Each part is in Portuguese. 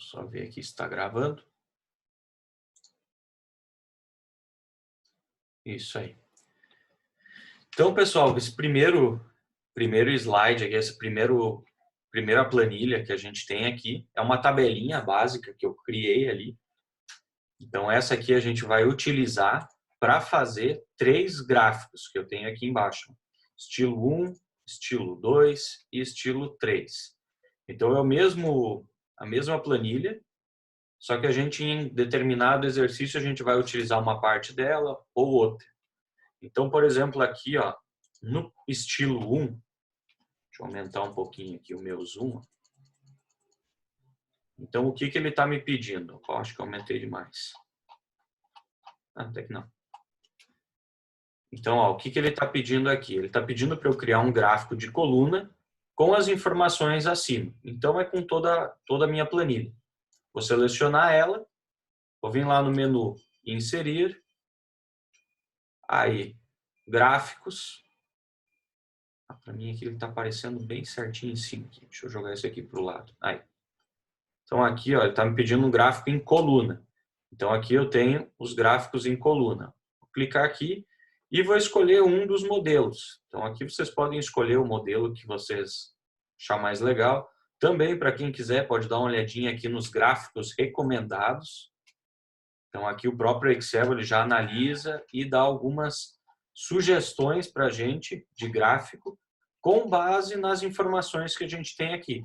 Só ver aqui se está gravando. Isso aí. Então, pessoal, esse primeiro slide aqui, essa primeira planilha que a gente tem aqui, é uma tabelinha básica que eu criei ali. Então, essa aqui a gente vai utilizar para fazer 3 gráficos que eu tenho aqui embaixo. Estilo 1, estilo 2 e estilo 3. Então, é a mesma planilha, só que a gente, em determinado exercício, a gente vai utilizar uma parte dela ou outra. Então, por exemplo, aqui, ó, no estilo 1, deixa eu aumentar um pouquinho aqui o meu zoom. Então, o que ele está me pedindo? Eu acho que eu aumentei demais. Até que não. Então, ó, o que ele está pedindo aqui? Ele está pedindo para eu criar um gráfico de coluna com as informações acima. Então, é com toda a minha planilha. Vou selecionar ela, vou vir lá no menu Inserir, aí, Gráficos. Para mim aqui ele está aparecendo bem certinho em cima. Aqui. Deixa eu jogar isso aqui para o lado. Aí. Então, aqui ó, ele está me pedindo um gráfico em coluna. Então, aqui eu tenho os gráficos em coluna. Vou clicar aqui e vou escolher um dos modelos. Então, aqui vocês podem escolher o modelo que vocês achar mais legal. Também, para quem quiser, pode dar uma olhadinha aqui nos gráficos recomendados. Então, aqui o próprio Excel ele já analisa e dá algumas sugestões para a gente de gráfico com base nas informações que a gente tem aqui.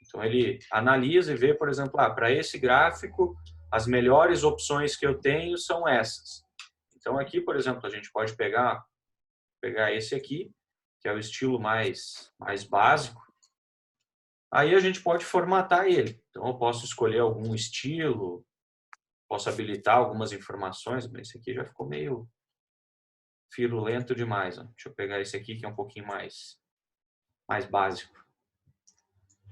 Então, ele analisa e vê, por exemplo, para esse gráfico, as melhores opções que eu tenho são essas. Então, aqui, por exemplo, a gente pode pegar esse aqui, que é o estilo mais básico. Aí a gente pode formatar ele. Então, eu posso escolher algum estilo, posso habilitar algumas informações. Esse aqui já ficou meio firulento demais. Ó. Deixa eu pegar esse aqui, que é um pouquinho mais básico.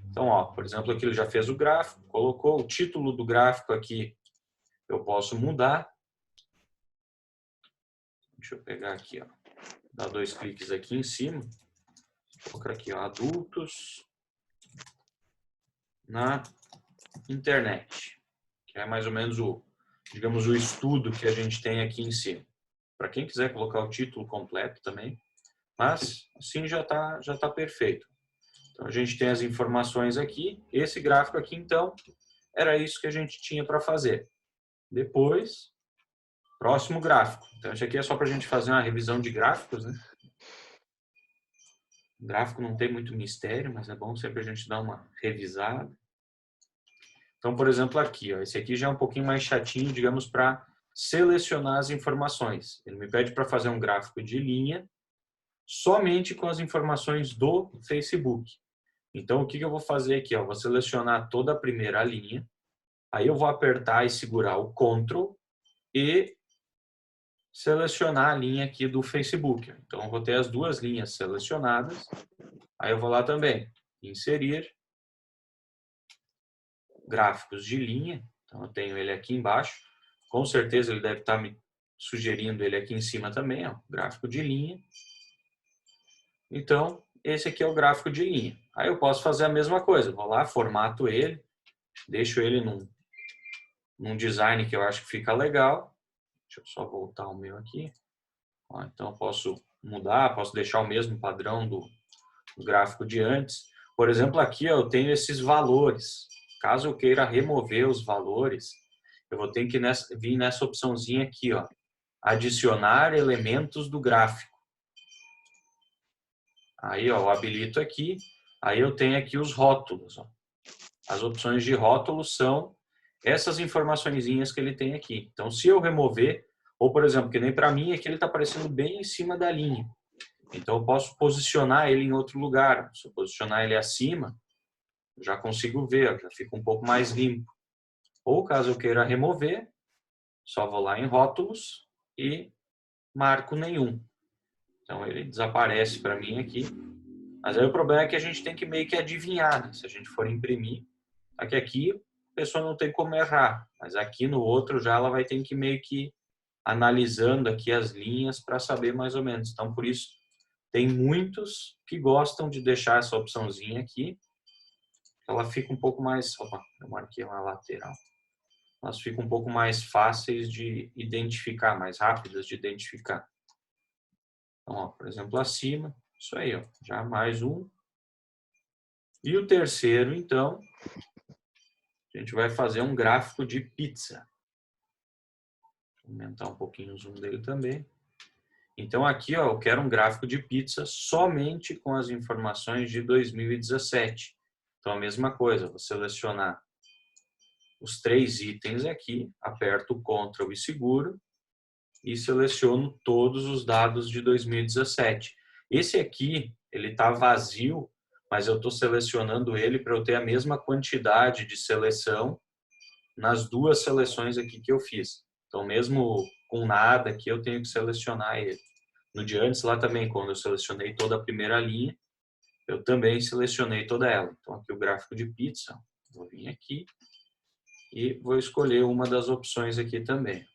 Então, ó, por exemplo, aqui ele já fez o gráfico, colocou o título do gráfico aqui, eu posso mudar. Deixa eu pegar aqui, ó, dar 2 cliques aqui em cima, vou colocar aqui, ó, adultos na internet, que é mais ou menos digamos, o estudo que a gente tem aqui em cima. Para quem quiser colocar o título completo também, mas assim já tá perfeito. Então, a gente tem as informações aqui. Esse gráfico aqui, então, era isso que a gente tinha para fazer. Depois, próximo gráfico. Então, isso aqui é só para a gente fazer uma revisão de gráficos, né? O gráfico não tem muito mistério, mas é bom sempre a gente dar uma revisada. Então, por exemplo, aqui, ó, esse aqui já é um pouquinho mais chatinho, digamos, para selecionar as informações. Ele me pede para fazer um gráfico de linha somente com as informações do Facebook. Então, o que eu vou fazer aqui? Eu vou selecionar toda a primeira linha, aí eu vou apertar e segurar o Ctrl e selecionar a linha aqui do Facebook. Então, eu vou ter as 2 linhas selecionadas, aí eu vou lá também, inserir, gráficos de linha, então eu tenho ele aqui embaixo, com certeza ele deve estar me sugerindo ele aqui em cima também, ó, gráfico de linha. Então, esse aqui é o gráfico de linha. Aí eu posso fazer a mesma coisa, vou lá, formato ele, deixo ele num design que eu acho que fica legal. Deixa eu só voltar o meu aqui. Ó, então, eu posso mudar, posso deixar o mesmo padrão do gráfico de antes. Por exemplo, aqui ó, eu tenho esses valores. Caso eu queira remover os valores, eu vou ter que vir nessa opçãozinha aqui, ó, adicionar elementos do gráfico. Aí, ó, eu habilito aqui. Aí eu tenho aqui os rótulos. Ó. As opções de rótulos são essas informaçõezinhas que ele tem aqui. Então, se eu remover, ou por exemplo, que nem para mim aqui ele está aparecendo bem em cima da linha. Então, eu posso posicionar ele em outro lugar. Se eu posicionar ele acima, eu já consigo ver, já fica um pouco mais limpo. Ou caso eu queira remover, só vou lá em rótulos e marco nenhum. Então, ele desaparece para mim aqui. Mas aí o problema é que a gente tem que meio que adivinhar, né? Se a gente for imprimir. Aqui a pessoa não tem como errar, mas aqui no outro já ela vai ter que meio que analisando aqui as linhas para saber mais ou menos. Então, por isso, tem muitos que gostam de deixar essa opçãozinha aqui. ela fica um pouco mais... Opa, eu marquei uma lateral. Elas ficam um pouco mais fáceis de identificar, mais rápidas de identificar. Então, ó, por exemplo, acima, isso aí, ó, já mais um. E o terceiro, então, a gente vai fazer um gráfico de pizza. Vou aumentar um pouquinho o zoom dele também. Então, aqui, ó, eu quero um gráfico de pizza somente com as informações de 2017. Então, a mesma coisa, vou selecionar os 3 itens aqui, aperto o Ctrl e seguro e seleciono todos os dados de 2017. Esse aqui, ele está vazio, mas eu estou selecionando ele para eu ter a mesma quantidade de seleção nas 2 seleções aqui que eu fiz. Então, mesmo com nada aqui, eu tenho que selecionar ele. No de antes, lá também, quando eu selecionei toda a primeira linha, eu também selecionei toda ela. Então, aqui o gráfico de pizza, vou vir aqui e vou escolher uma das opções aqui também.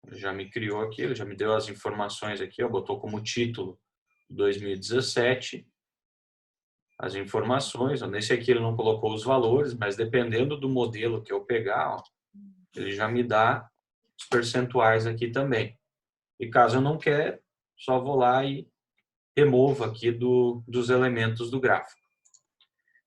Ele já me criou aqui, ele já me deu as informações aqui, ó, botou como título 2017, as informações. Ó, nesse aqui ele não colocou os valores, mas dependendo do modelo que eu pegar, ó, ele já me dá os percentuais aqui também. E caso eu não queira, só vou lá e removo aqui dos elementos do gráfico.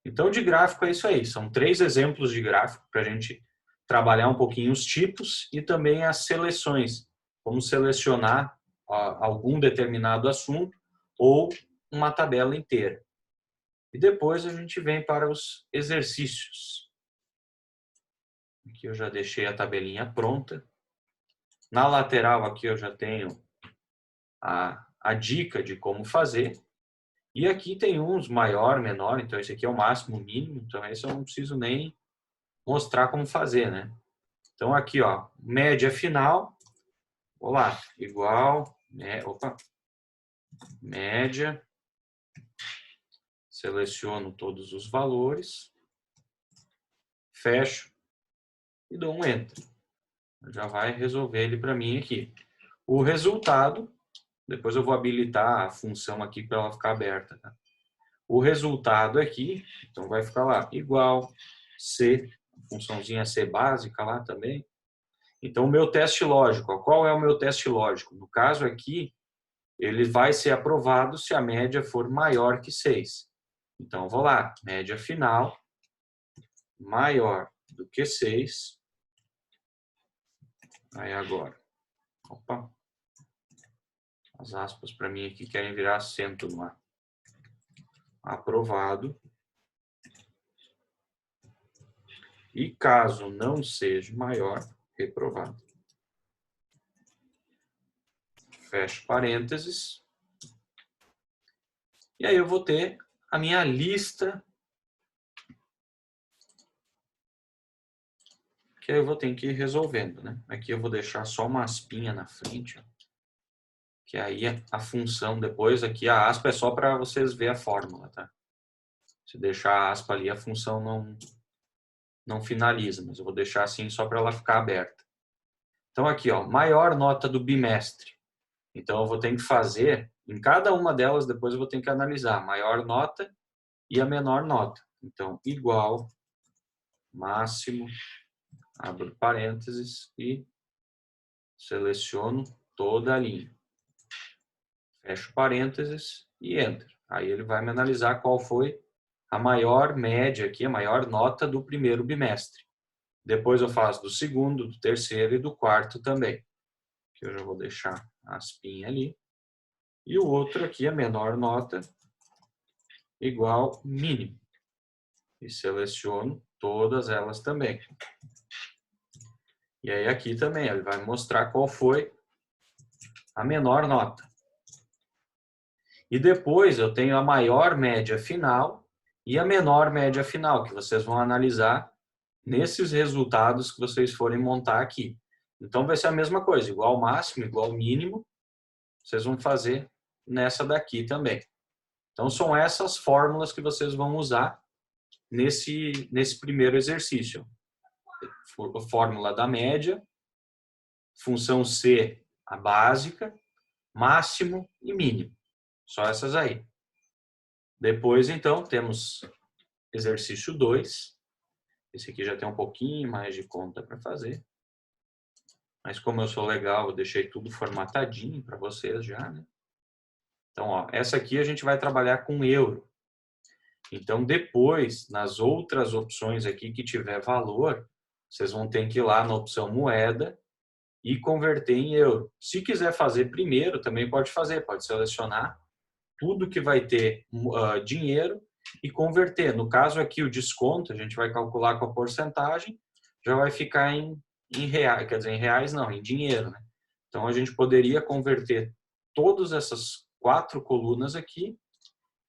Então, de gráfico é isso aí. São 3 exemplos de gráfico para a gente trabalhar um pouquinho os tipos e também as seleções. Como selecionar algum determinado assunto ou uma tabela inteira. E depois a gente vem para os exercícios. Aqui eu já deixei a tabelinha pronta. Na lateral aqui eu já tenho a dica de como fazer. E aqui tem uns maior, menor, então esse aqui é o máximo, o mínimo, então esse eu não preciso nem mostrar como fazer, né? Então aqui, ó, média final, vou lá, igual, média, seleciono todos os valores, fecho e dou um Enter. Já vai resolver ele para mim aqui. O resultado, depois eu vou habilitar a função aqui para ela ficar aberta, tá? O resultado aqui, então vai ficar lá, igual C, funçãozinha C básica lá também. Então, o meu teste lógico, ó, qual é o meu teste lógico? No caso aqui, ele vai ser aprovado se a média for maior que 6. Então, vou lá, média final maior do que 6. Aí agora, opa, as aspas para mim aqui querem virar acento no ar. Aprovado. E caso não seja maior, reprovado. Fecho parênteses. E aí eu vou ter a minha lista que eu vou ter que ir resolvendo, né? Aqui eu vou deixar só uma aspinha na frente, ó, que aí a função depois, aqui a aspa é só para vocês verem a fórmula, tá? Se deixar a aspa ali, a função não finaliza, mas eu vou deixar assim só para ela ficar aberta. Então aqui, ó, maior nota do bimestre. Então eu vou ter que fazer, em cada uma delas depois eu vou ter que analisar a maior nota e a menor nota. Então, igual, máximo, abro parênteses e seleciono toda a linha. Fecho parênteses e Enter. Aí ele vai me analisar qual foi a maior média aqui, a maior nota do primeiro bimestre. Depois eu faço do segundo, do terceiro e do quarto também. Aqui eu já vou deixar a aspinha ali. E o outro aqui, a menor nota, igual mínimo. E seleciono todas elas também. E aí aqui também ele vai mostrar qual foi a menor nota. E depois eu tenho a maior média final e a menor média final, que vocês vão analisar nesses resultados que vocês forem montar aqui. Então vai ser a mesma coisa, igual máximo, igual mínimo, vocês vão fazer nessa daqui também. Então são essas fórmulas que vocês vão usar nesse primeiro exercício. Fórmula da média, função C, a básica, máximo e mínimo. Só essas aí. Depois, então, temos exercício 2. Esse aqui já tem um pouquinho mais de conta para fazer. Mas como eu sou legal, eu deixei tudo formatadinho para vocês já, né? Então, ó, essa aqui a gente vai trabalhar com euro. Então, depois, nas outras opções aqui que tiver valor, vocês vão ter que ir lá na opção moeda e converter em euro. Se quiser fazer primeiro, também pode fazer. Pode selecionar tudo que vai ter dinheiro e converter. No caso aqui, o desconto, a gente vai calcular com a porcentagem, já vai ficar em reais, quer dizer, em reais não, em dinheiro, né? Então, a gente poderia converter todas essas 4 colunas aqui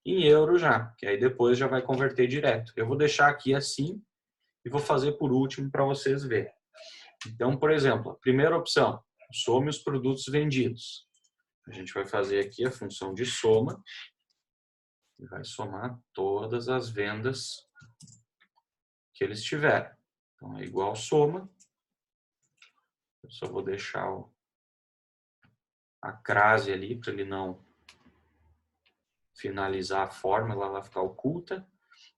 em euro já, que aí depois já vai converter direto. Eu vou deixar aqui assim e vou fazer por último para vocês verem. Então, por exemplo, a primeira opção, some os produtos vendidos. A gente vai fazer aqui a função de soma e vai somar todas as vendas que eles tiveram. Então, é igual soma. Eu só vou deixar a crase ali para ele não finalizar a fórmula, ela vai ficar oculta.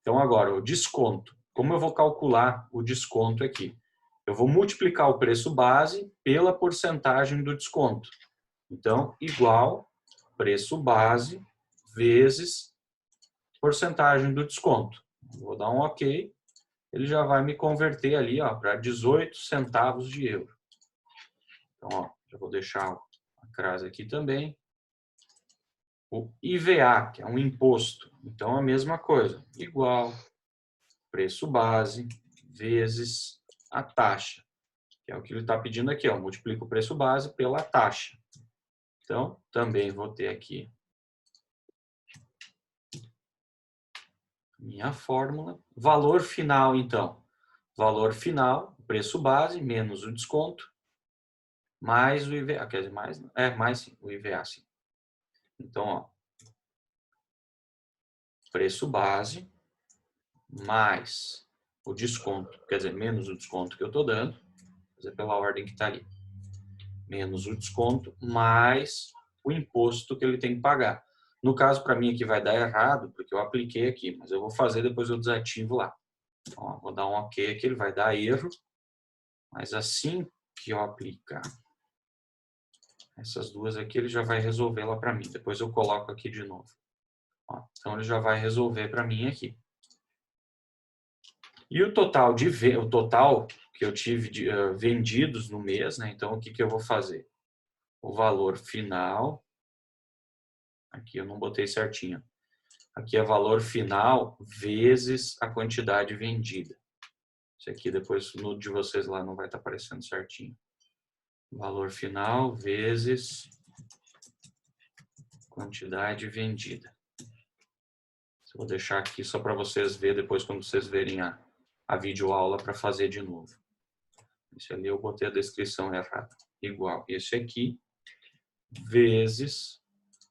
Então, agora, o desconto. Como eu vou calcular o desconto aqui? Eu vou multiplicar o preço base pela porcentagem do desconto. Então, igual preço base vezes porcentagem do desconto. Vou dar um OK. Ele já vai me converter ali para 18 centavos de euro. Então, ó, já vou deixar a crase aqui também. O IVA, que é um imposto. Então, a mesma coisa. Igual preço base vezes a taxa. Que é o que ele está pedindo aqui. Ó, multiplica o preço base pela taxa. Então, também vou ter aqui minha fórmula. Valor final, então. Valor final, preço base, menos o desconto, mais o IVA. Quer dizer, mais sim, o IVA, sim. Então, ó, preço base, mais o desconto, quer dizer, menos o desconto que eu estou dando, vou fazer pela ordem que está ali. Menos o desconto, mais o imposto que ele tem que pagar. No caso, para mim aqui vai dar errado, porque eu apliquei aqui, mas eu vou fazer, depois eu desativo lá. Então, ó, vou dar um OK aqui, ele vai dar erro, mas assim que eu aplicar essas duas aqui, ele já vai resolver lá para mim. Depois eu coloco aqui de novo. Ó, então, ele já vai resolver para mim aqui. E o total que eu tive de vendidos no mês, né? Então, o que eu vou fazer? O valor final, aqui eu não botei certinho. Aqui é valor final vezes a quantidade vendida. Isso aqui depois no de vocês lá não vai estar aparecendo certinho. Valor final vezes quantidade vendida. Vou deixar aqui só para vocês verem depois quando vocês verem a videoaula para fazer de novo. Esse ali eu botei a descrição errada. Igual esse aqui vezes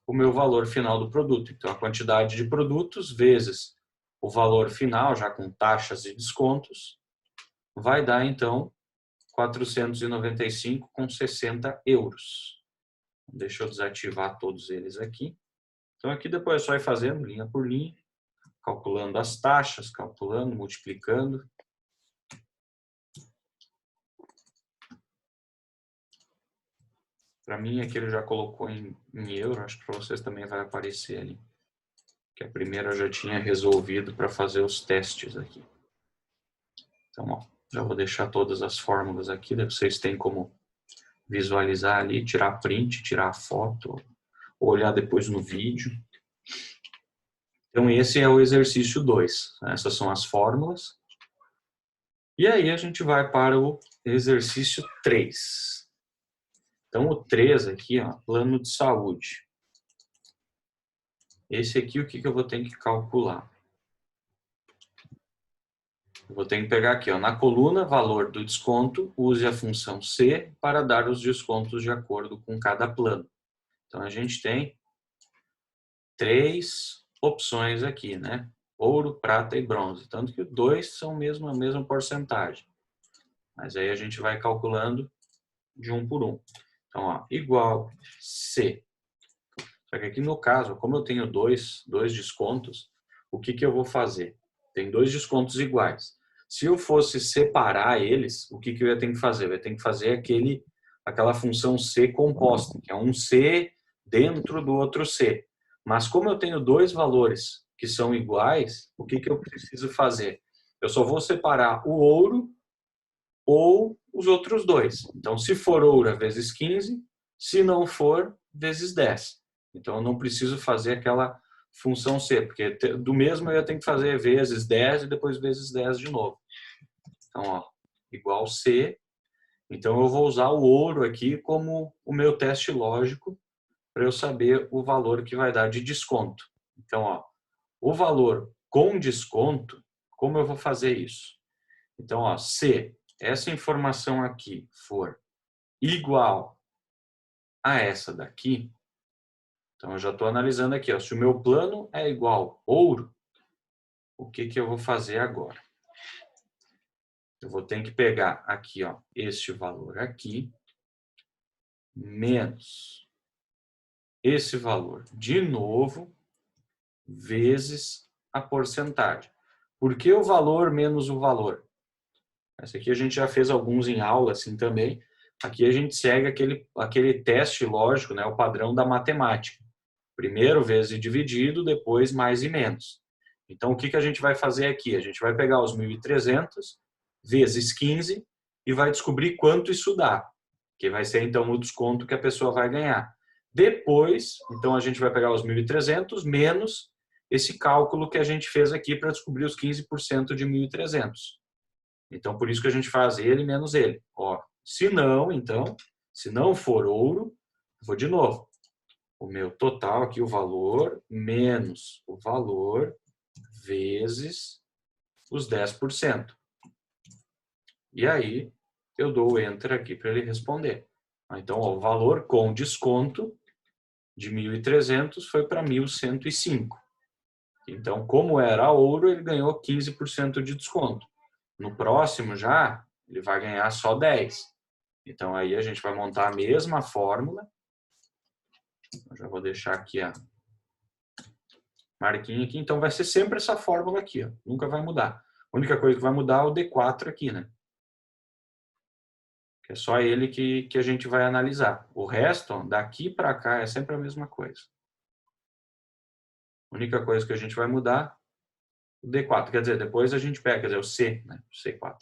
o meu valor final do produto. Então, a quantidade de produtos vezes o valor final, já com taxas e descontos, vai dar, então, 495,60 euros. Deixa eu desativar todos eles aqui. Então, aqui depois é só ir fazendo linha por linha, calculando as taxas, calculando, multiplicando. Para mim, aqui ele já colocou em euro, acho que para vocês também vai aparecer ali. Que a primeira eu já tinha resolvido para fazer os testes aqui. Então, ó, já vou deixar todas as fórmulas aqui, daí vocês têm como visualizar ali, tirar print, tirar foto, ou olhar depois no vídeo. Então, esse é o exercício 2. Essas são as fórmulas. E aí a gente vai para o exercício 3. Então, o 3 aqui, ó, plano de saúde. Esse aqui, o que eu vou ter que calcular? Eu vou ter que pegar aqui, ó, na coluna valor do desconto, use a função C para dar os descontos de acordo com cada plano. Então, a gente tem 3 opções aqui, né? Ouro, prata e bronze. Tanto que os dois são a mesma porcentagem. Mas aí a gente vai calculando de um por um. Então, ó, igual C. Só que aqui no caso, como eu tenho dois descontos, o que eu vou fazer? Tem dois descontos iguais. Se eu fosse separar eles, o que eu ia ter que fazer? Eu ia ter que fazer aquela função C composta, que é um C dentro do outro C. Mas como eu tenho dois valores que são iguais, o que eu preciso fazer? Eu só vou separar o ouro ou os outros dois. Então, se for ouro, vezes 15, se não for, vezes 10. Então, eu não preciso fazer aquela função C, porque do mesmo eu ia ter que fazer vezes 10 e depois vezes 10 de novo. Então, ó, igual C. Então, eu vou usar o ouro aqui como o meu teste lógico para eu saber o valor que vai dar de desconto. Então, ó, o valor com desconto, como eu vou fazer isso? Então, ó, se essa informação aqui for igual a essa daqui, então eu já estou analisando aqui, ó, se o meu plano é igual ouro, o que eu vou fazer agora? Eu vou ter que pegar aqui, ó, este valor aqui, menos esse valor de novo, vezes a porcentagem. Por que o valor menos o valor? Esse aqui a gente já fez alguns em aula assim também. Aqui a gente segue aquele teste lógico, né, o padrão da matemática. Primeiro vezes dividido, depois mais e menos. Então o que a gente vai fazer aqui? A gente vai pegar os 1.300 vezes 15 e vai descobrir quanto isso dá, que vai ser então o desconto que a pessoa vai ganhar. Depois, então a gente vai pegar os 1.300 menos esse cálculo que a gente fez aqui para descobrir os 15% de 1.300. Então, por isso que a gente faz ele menos ele. Ó, se não, então, se não for ouro, vou de novo. O meu total aqui, o valor, menos o valor, vezes os 10%. E aí, eu dou o Enter aqui para ele responder. Então, ó, o valor com desconto de 1.300 foi para 1.105. Então, como era ouro, ele ganhou 15% de desconto. No próximo já, ele vai ganhar só 10. Então, aí a gente vai montar a mesma fórmula. Eu já vou deixar aqui a marquinha aqui. Então, vai ser sempre essa fórmula aqui. Ó. Nunca vai mudar. A única coisa que vai mudar é o D4 aqui, né? Que é só ele que a gente vai analisar. O resto, ó, daqui para cá, é sempre a mesma coisa. A única coisa que a gente vai mudar o D4. Quer dizer, depois a gente pega, quer dizer, o C, né? O C4.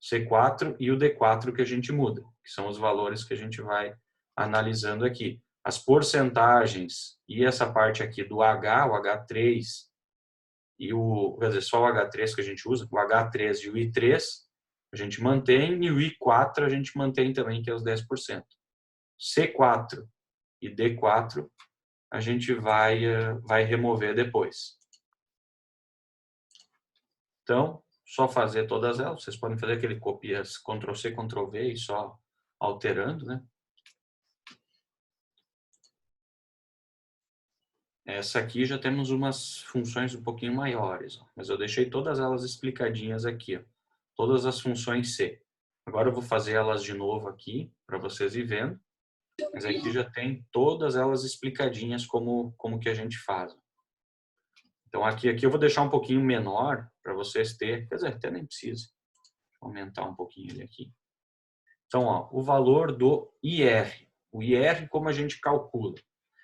C4 e o D4 que a gente muda, que são os valores que a gente vai analisando aqui. As porcentagens e essa parte aqui do H, o H3 e quer dizer, só o H3 que a gente usa, o H3 e o I3, a gente mantém e o I4 a gente mantém também, que é os 10%. C4 e D4 a gente vai remover depois. Então, só fazer todas elas. Vocês podem fazer aquele copia, Ctrl+C, Ctrl+V e só alterando, né? Essa aqui já temos umas funções um pouquinho maiores, ó, mas eu deixei todas elas explicadinhas aqui, ó, todas as funções C. Agora eu vou fazer elas de novo aqui, para vocês ir vendo, mas aqui já tem todas elas explicadinhas como que a gente faz. Então aqui eu vou deixar um pouquinho menor para vocês terem, quer dizer, até nem precisa. Vou aumentar um pouquinho ele aqui. Então, ó, o valor do IR. O IR, como a gente calcula?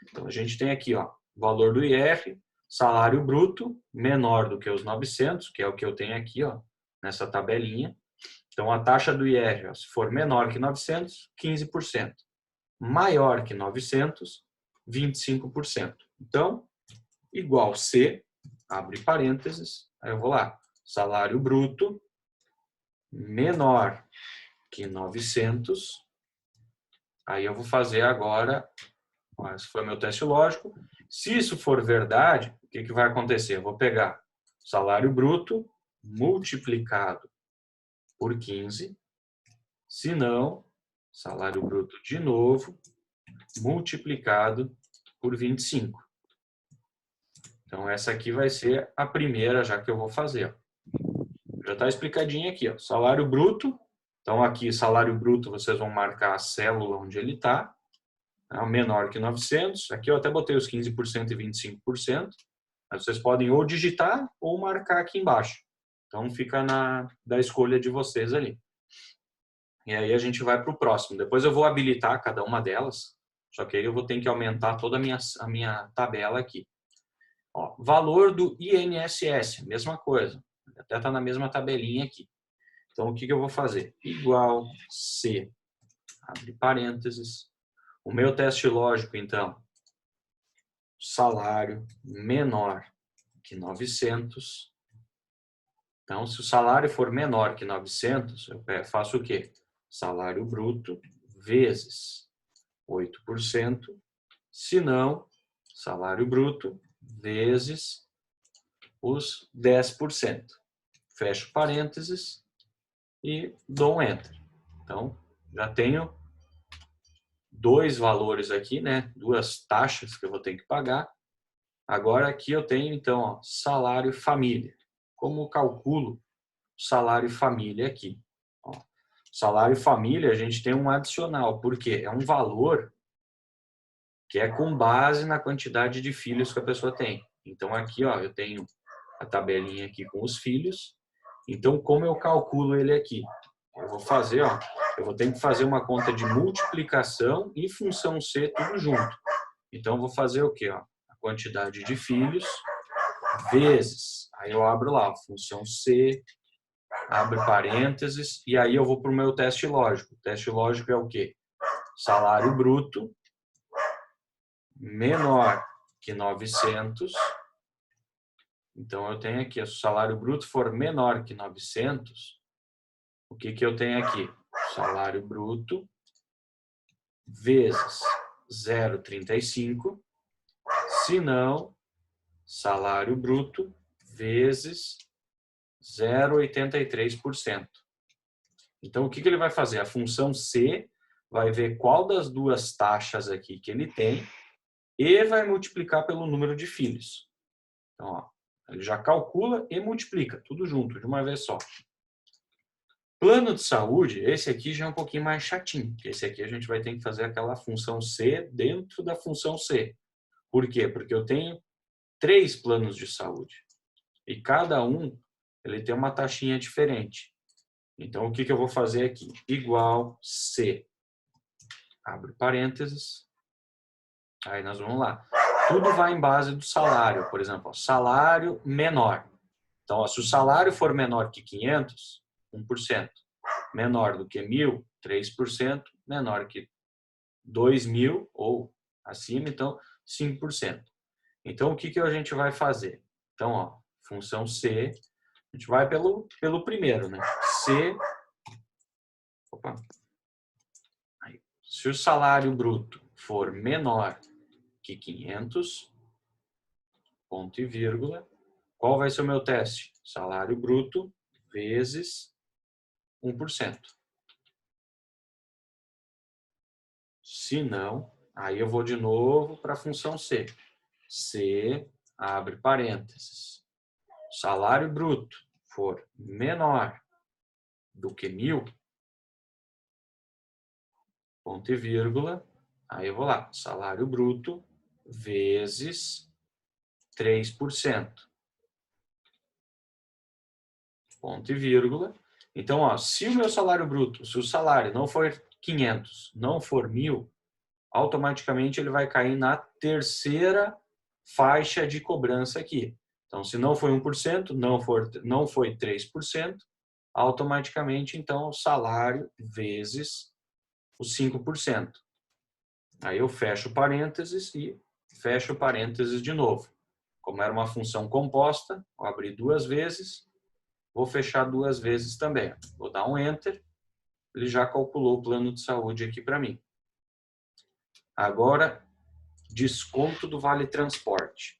Então, a gente tem aqui, ó, o valor do IR, salário bruto, menor do que os 900, que é o que eu tenho aqui, ó, nessa tabelinha. Então, a taxa do IR, ó, se for menor que 900, 15%. Maior que 900, 25%. Então, igual C, abre parênteses, aí eu vou lá, salário bruto, menor que 900, aí eu vou fazer agora, esse foi meu teste lógico. Se isso for verdade, o que vai acontecer? Eu vou pegar salário bruto multiplicado por 15, se não, salário bruto de novo multiplicado por 25. Então essa aqui vai ser a primeira já que eu vou fazer. Já está explicadinho aqui, ó, salário bruto. Então aqui salário bruto vocês vão marcar a célula onde ele está. Menor que 900. Aqui eu até botei os 15% e 25%. Vocês podem ou digitar ou marcar aqui embaixo. Então fica da escolha de vocês ali. E aí a gente vai para o próximo. Depois eu vou habilitar cada uma delas, só que aí eu vou ter que aumentar toda a minha tabela aqui. Ó, valor do INSS, mesma coisa. Até está na mesma tabelinha aqui. Então o que eu vou fazer? Igual C, abre parênteses. O meu teste lógico, então, salário menor que 900. Então, se o salário for menor que 900, eu faço o quê? Salário bruto vezes 8%. Se não, salário bruto vezes os 10%. Fecho parênteses e dou um Enter. Então, já tenho dois valores aqui, né? Duas taxas que eu vou ter que pagar. Agora aqui eu tenho, então, ó, salário família. Como calculo o salário família aqui? Ó, salário família, a gente tem um adicional, porque é um valor que é com base na quantidade de filhos que a pessoa tem. Então aqui, ó, eu tenho a tabelinha aqui com os filhos. Então, como eu calculo ele aqui? Eu vou fazer, ó, eu vou ter que fazer uma conta de multiplicação e função C tudo junto. Então, eu vou fazer o quê? Ó? A quantidade de filhos vezes. Aí eu abro lá, ó, função C, abro parênteses, e aí eu vou para o meu teste lógico. O teste lógico é o quê? Salário bruto menor que 900. Então, eu tenho aqui, se o salário bruto for menor que 900, o que eu tenho aqui? Salário bruto vezes 0,35, se não, salário bruto vezes 0,83%. Então, o que ele vai fazer? A função C vai ver qual das duas taxas aqui que ele tem e vai multiplicar pelo número de filhos. Então, ó, ele já calcula e multiplica, tudo junto, de uma vez só. Plano de saúde, esse aqui já é um pouquinho mais chatinho, porque esse aqui a gente vai ter que fazer aquela função C dentro da função C. Por quê? Porque eu tenho 3 planos de saúde e cada um ele tem uma taxinha diferente. Então, o que eu vou fazer aqui? Igual C, abre parênteses, aí nós vamos lá. Tudo vai em base do salário, por exemplo, ó, salário menor. Então, ó, se o salário for menor que 500, 1%. Menor do que 1.000, 3%. Menor que 2.000 ou acima, então 5%. Então, o que a gente vai fazer? Então, ó, função C, a gente vai pelo primeiro, né? C, opa, aí. Se o salário bruto for menor que 500, ponto e vírgula, qual vai ser o meu teste? Salário bruto vezes 1%. Se não, aí eu vou de novo para a função C. C, abre parênteses. Salário bruto for menor do que 1.000, ponto e vírgula, aí eu vou lá, salário bruto vezes 3%, ponto e vírgula. Então, ó, se o meu salário bruto, se o salário não for 500, não for 1.000, automaticamente ele vai cair na terceira faixa de cobrança aqui. Então, se não foi 1%, não foi 3%, automaticamente, então, o salário vezes os 5%. Aí eu fecho parênteses e fecho parênteses de novo. Como era uma função composta, vou abrir 2 vezes, vou fechar 2 vezes também. Vou dar um Enter, ele já calculou o plano de saúde aqui para mim. Agora, desconto do Vale Transporte.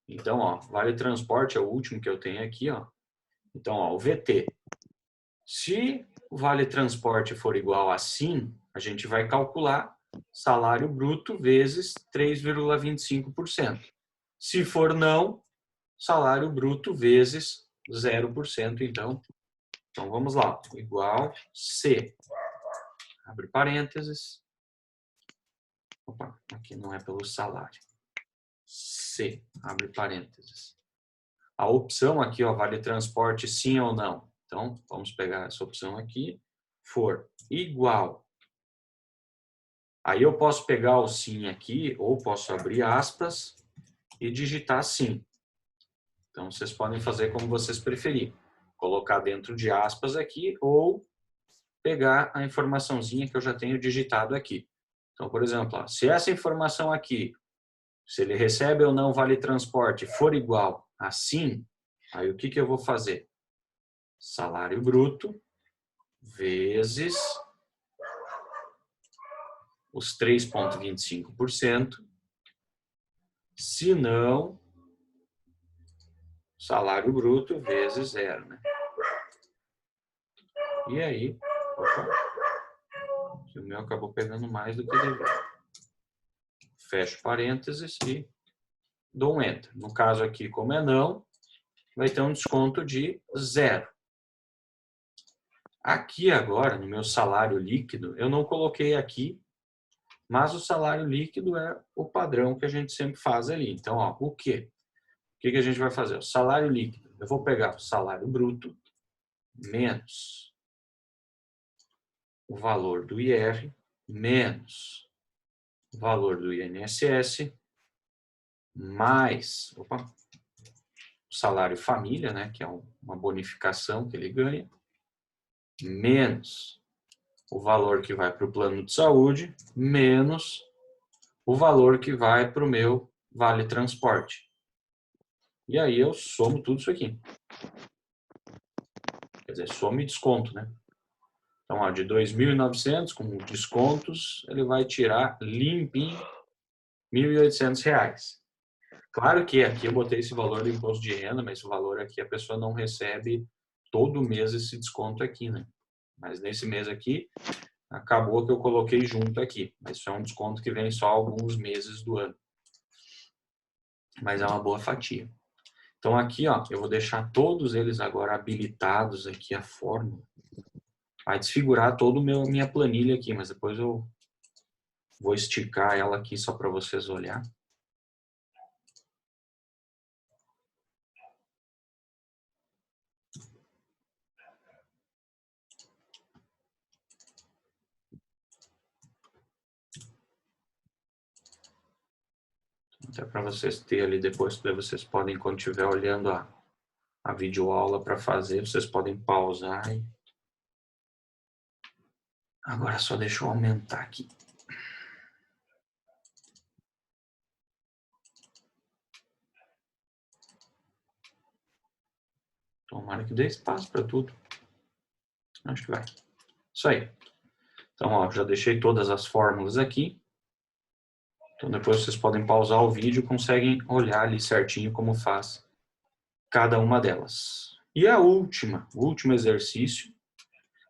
Então, ó, Vale Transporte é o último que eu tenho aqui, ó. Então, ó, o VT. Se o Vale Transporte for igual a assim, a gente vai calcular salário bruto vezes 3,25%. Se for não, salário bruto vezes 0%. Então vamos lá. Igual C. Abre parênteses. Opa, aqui não é pelo salário. C, abre parênteses. A opção aqui, ó, vale transporte sim ou não. Então, vamos pegar essa opção aqui. For igual. Aí eu posso pegar o sim aqui, ou posso abrir aspas e digitar sim. Então, vocês podem fazer como vocês preferirem. Colocar dentro de aspas aqui, ou pegar a informaçãozinha que eu já tenho digitado aqui. Então, por exemplo, ó, se essa informação aqui, se ele recebe ou não vale transporte, for igual a sim, aí o que eu vou fazer? Salário bruto vezes os 3,25%, se não, salário bruto vezes 0, né? E aí, opa, o meu acabou pegando mais do que deveria. Fecho parênteses e dou um Enter. No caso aqui, como é não, vai ter um desconto de 0. Aqui agora, no meu salário líquido, eu não coloquei aqui, mas o salário líquido é o padrão que a gente sempre faz ali. Então, ó, o quê? O que a gente vai fazer? O salário líquido. Eu vou pegar o salário bruto menos o valor do IR menos o valor do INSS mais o salário família, né, que é uma bonificação que ele ganha, menos o valor que vai para o plano de saúde, menos o valor que vai para o meu vale transporte. E aí eu somo tudo isso aqui. Quer dizer, soma e desconto, né? Então, ó, de 2.900 com descontos, ele vai tirar limpinho R$1.800. Claro que aqui eu botei esse valor do imposto de renda, mas o valor aqui a pessoa não recebe todo mês esse desconto aqui, né? Mas nesse mês aqui, acabou que eu coloquei junto aqui. Mas isso é um desconto que vem só alguns meses do ano. Mas é uma boa fatia. Então aqui, ó, eu vou deixar todos eles agora habilitados aqui a fórmula. Vai desfigurar toda a minha planilha aqui, mas depois eu vou esticar ela aqui só para vocês olhar. Até para vocês terem ali depois, vocês podem, quando estiver olhando a videoaula para fazer, vocês podem pausar. Agora só deixa eu aumentar aqui. Tomara que dê espaço para tudo. Acho que vai. Isso aí. Então, ó, já deixei todas as fórmulas aqui. Então, depois vocês podem pausar o vídeo e conseguem olhar ali certinho como faz cada uma delas. E o último exercício,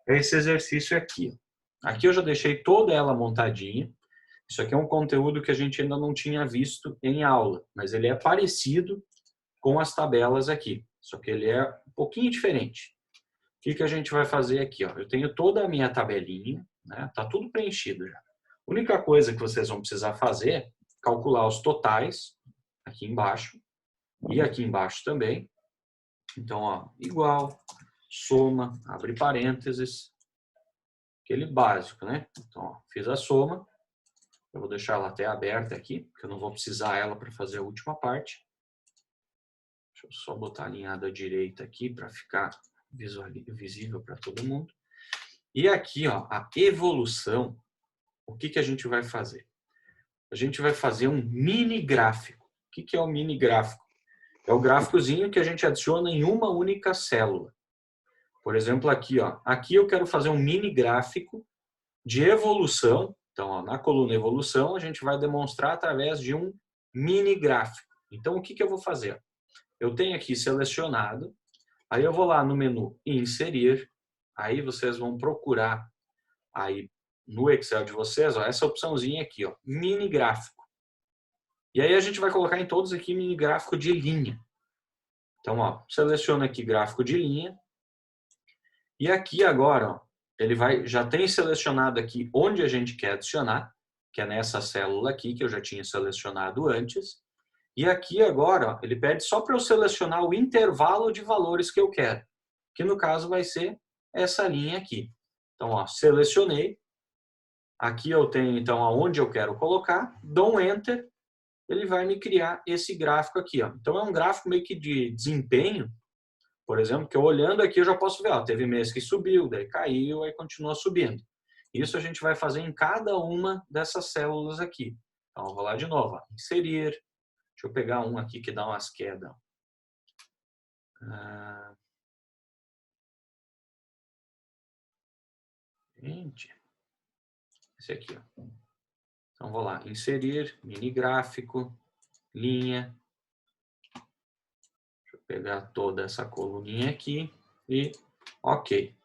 é esse exercício aqui. Aqui eu já deixei toda ela montadinha. Isso aqui é um conteúdo que a gente ainda não tinha visto em aula, mas ele é parecido com as tabelas aqui, só que ele é um pouquinho diferente. O que a gente vai fazer aqui? Ó? Eu tenho toda a minha tabelinha, né? Tá tudo preenchido já. A única coisa que vocês vão precisar fazer é calcular os totais aqui embaixo e aqui embaixo também. Então, ó, igual, soma, abre parênteses, aquele básico, né? Então, ó, fiz a soma, eu vou deixar ela até aberta aqui, porque eu não vou precisar ela para fazer a última parte. Deixa eu só botar alinhado à direita aqui para ficar visível para todo mundo. E aqui, ó, a evolução, o que a gente vai fazer? A gente vai fazer um mini gráfico. O que é o mini gráfico? É o gráficozinho que a gente adiciona em uma única célula. Por exemplo, aqui, ó. Aqui eu quero fazer um mini gráfico de evolução. Então, ó, na coluna evolução, a gente vai demonstrar através de um mini gráfico. Então, o que eu vou fazer? Eu tenho aqui selecionado, aí eu vou lá no menu inserir, aí vocês vão procurar aí no Excel de vocês, ó, essa opçãozinha aqui, ó, mini gráfico. E aí a gente vai colocar em todos aqui mini gráfico de linha. Então, ó, seleciona aqui gráfico de linha. E aqui agora, ó, ele já tem selecionado aqui onde a gente quer adicionar, que é nessa célula aqui que eu já tinha selecionado antes. E aqui agora, ó, ele pede só para eu selecionar o intervalo de valores que eu quero, que no caso vai ser essa linha aqui. Então, ó, selecionei. Aqui eu tenho, então, aonde eu quero colocar, dou um Enter, ele vai me criar esse gráfico aqui. Ó. Então, é um gráfico meio que de desempenho, por exemplo, que eu olhando aqui eu já posso ver, ó, teve mês que subiu, daí caiu, aí continua subindo. Isso a gente vai fazer em cada uma dessas células aqui. Então, eu vou lá de novo, ó, inserir. Deixa eu pegar um aqui que dá umas quedas. Gente, esse aqui, ó. Então, vou lá, inserir, mini gráfico, linha. Deixa eu pegar toda essa coluninha aqui e ok.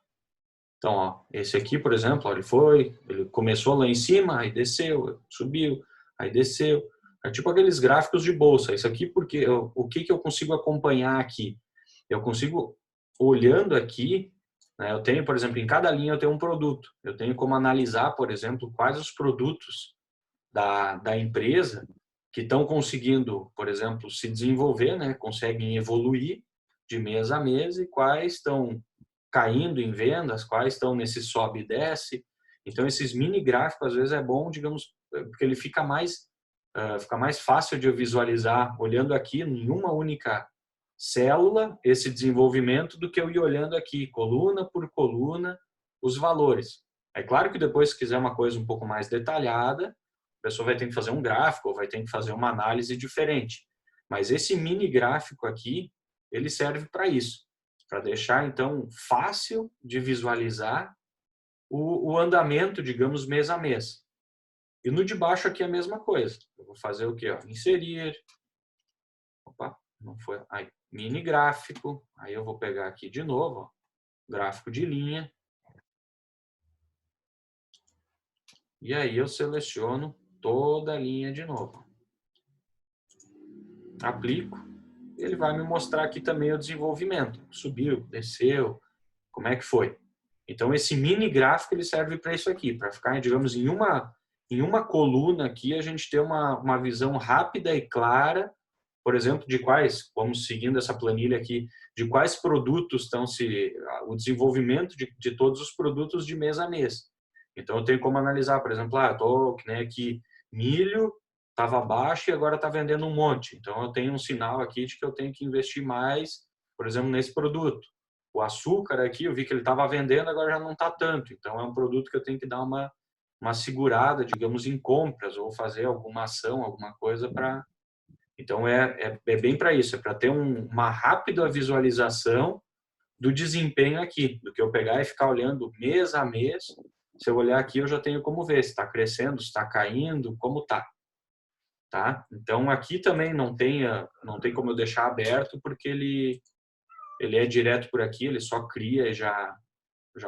Então, ó, esse aqui, por exemplo, ó, ele começou lá em cima, aí desceu, subiu, aí desceu. É tipo aqueles gráficos de bolsa. Isso aqui, porque o que eu consigo acompanhar aqui? Eu consigo, olhando aqui, né, eu tenho, por exemplo, em cada linha eu tenho um produto. Eu tenho como analisar, por exemplo, quais os produtos da empresa que estão conseguindo, por exemplo, se desenvolver, né, conseguem evoluir de mês a mês e quais estão caindo em vendas, quais estão nesse sobe e desce. Então, esses mini gráficos, às vezes, é bom, digamos, porque ele fica mais fácil de eu visualizar olhando aqui em uma única célula esse desenvolvimento do que eu ir olhando aqui, coluna por coluna, os valores. É claro que depois, se quiser uma coisa um pouco mais detalhada, a pessoa vai ter que fazer um gráfico ou vai ter que fazer uma análise diferente. Mas esse mini gráfico aqui, ele serve para isso, para deixar, então, fácil de visualizar o andamento, digamos, mês a mês. E no de baixo aqui é a mesma coisa. Eu vou fazer o quê? Ó? Inserir. Opa, não foi. Aí, mini gráfico. Aí eu vou pegar aqui de novo, ó, gráfico de linha. E aí eu seleciono toda a linha de novo. Aplico. Ele vai me mostrar aqui também o desenvolvimento. Subiu, desceu, como é que foi. Então esse mini gráfico ele serve para isso aqui, para ficar, digamos, em uma coluna aqui a gente ter uma visão rápida e clara, por exemplo, de quais, vamos seguindo essa planilha aqui, de quais produtos estão o desenvolvimento de todos os produtos de mês a mês. Então eu tenho como analisar, por exemplo, eu tô que nem aqui milho estava baixo e agora está vendendo um monte. Então eu tenho um sinal aqui de que eu tenho que investir mais, por exemplo, nesse produto. O açúcar aqui, eu vi que ele estava vendendo, agora já não está tanto. Então, é um produto que eu tenho que dar uma segurada, digamos, em compras ou fazer alguma ação, alguma coisa para... Então, é bem para isso, é para ter uma rápida visualização do desempenho aqui, do que eu pegar e ficar olhando mês a mês. Se eu olhar aqui, eu já tenho como ver se está crescendo, se está caindo, como está. Tá? Então, aqui também não tem como eu deixar aberto, porque ele é direto por aqui, ele só cria e já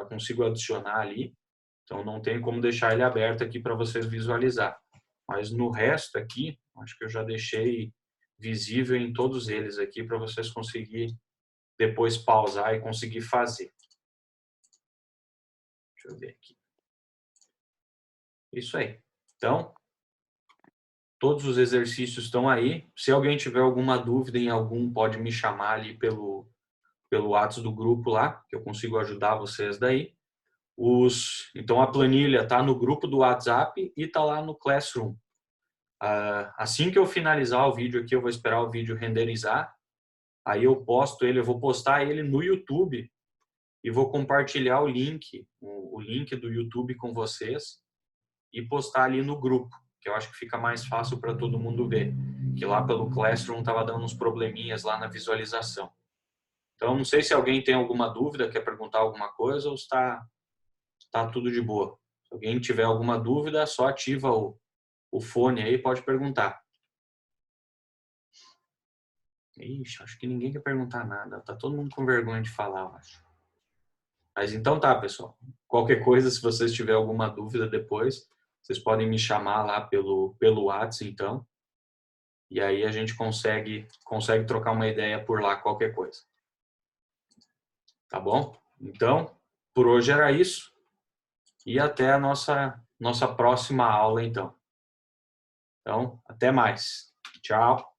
consigo adicionar ali. Então não tem como deixar ele aberto aqui para vocês visualizar. Mas no resto aqui, acho que eu já deixei visível em todos eles aqui para vocês conseguirem depois pausar e conseguir fazer. Deixa eu ver aqui. Isso aí. Então, todos os exercícios estão aí. Se alguém tiver alguma dúvida em algum, pode me chamar ali pelo WhatsApp do grupo lá, que eu consigo ajudar vocês daí. Então a planilha está no grupo do WhatsApp e está lá no Classroom. Assim que eu finalizar o vídeo aqui, eu vou esperar o vídeo renderizar. Aí eu vou postar ele no YouTube e vou compartilhar o link do YouTube com vocês e postar ali no grupo, que eu acho que fica mais fácil para todo mundo ver. Que lá pelo Classroom estava dando uns probleminhas lá na visualização. Então não sei se alguém tem alguma dúvida, quer perguntar alguma coisa ou está tudo de boa. Se alguém tiver alguma dúvida, só ativa o fone aí e pode perguntar. Ixi, acho que ninguém quer perguntar nada. Tá todo mundo com vergonha de falar, eu acho. Mas então tá, pessoal. Qualquer coisa, se vocês tiverem alguma dúvida depois, vocês podem me chamar lá pelo WhatsApp, então. E aí a gente consegue trocar uma ideia por lá, qualquer coisa. Tá bom? Então, por hoje era isso. E até a nossa próxima aula, então. Então, até mais. Tchau.